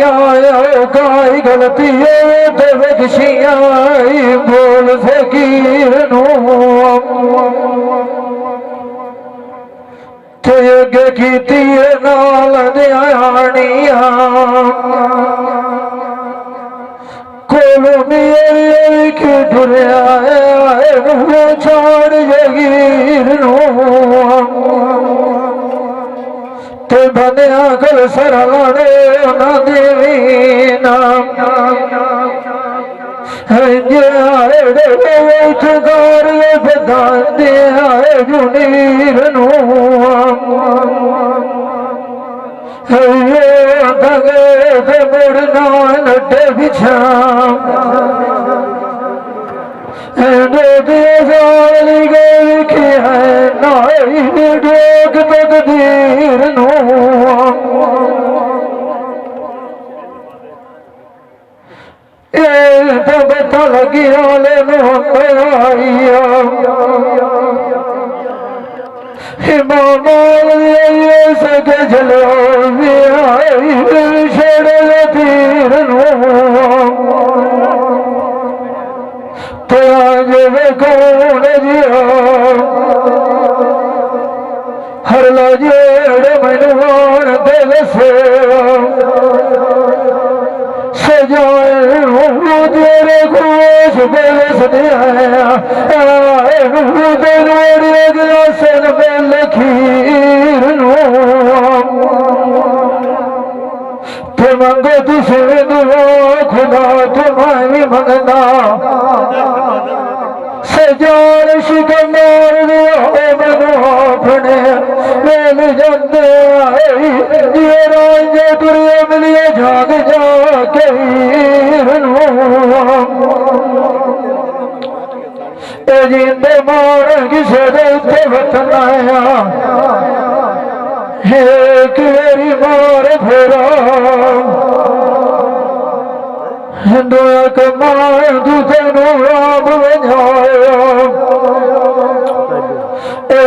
आया गाय गलती ते बख्शिया बोल फकीर ते अगे की नाल न्याणिया कोलो की डुरिया छोड़ जगीर ते बनिया कल सराने ना देवी नाम कार बदाते आए जुनीर धगे मुड़ना लड्डे बिछा डोक तकदीर बता लगी आले सके चलो छेड़े तीर तो आज वे कौन जिया हर लाजेड़ मनवान दिल से सजाए तेरे खुश बेस दिया सन में लखीर ते मंगो तू सुन खुदा तुम्हारी मंगना सजान शिक मार मनो अपने मिल जाते ये रांझे तुरे मिलिए जाग जाके जिंदे मार किसे देते वतन आया एक मेरी मार फेरा दुआ कमाए दूसरे राम बजाया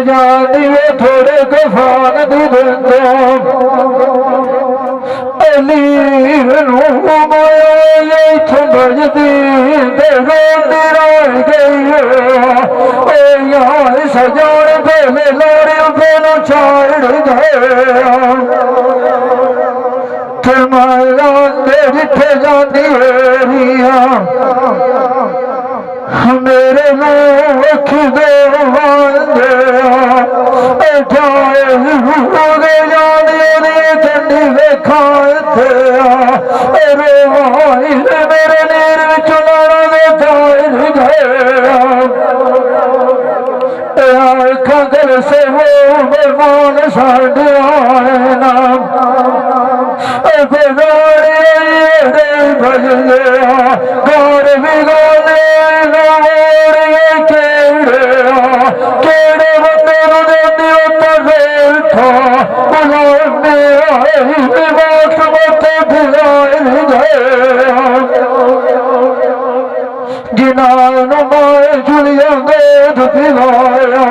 जानी वे थोड़े कफान दी देंगे अलीर माया बजती गई सजान पहले लोरे पहले छाड़ गए माया जिथे जाती मेरे मुख दे ठंडी देखा मेरे नीर चुनारा दे खगर से वो मेहमान साढ़े नाम गौर भी गोले केड़े बंदे जिनान माए जुलिया गोद पिलाया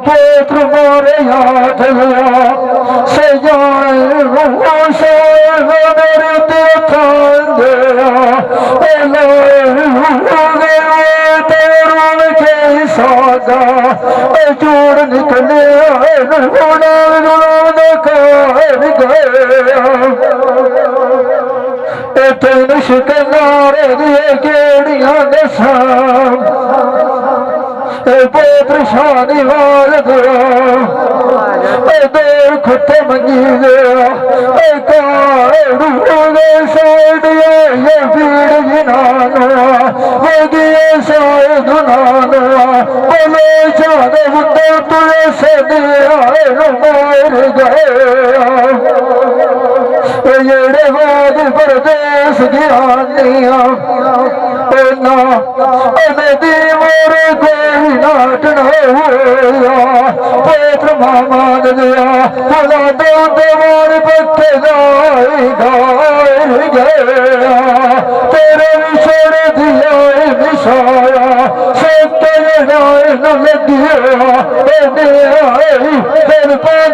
पुत्र मारे याद लिया से जाए मेरे देखा सादा चूड़ निकले तेन शिकनारे दिए केड़ियां दसा पुत्र शादी वाल गया देर खुटे मंगी गया साइड ये भीड़ जिनाना वगिए शायद नाना बोले चाहे बुंदे तुझे से मार गए जेड़े बाद परदेस गिरानिया नदी मोर कोई नाटना हुआ पुत्र मामान दिया भला दो देवार पत्ते गाय गया तेरे विछड़ दिया विछाया सत्य न लगिया फिर पान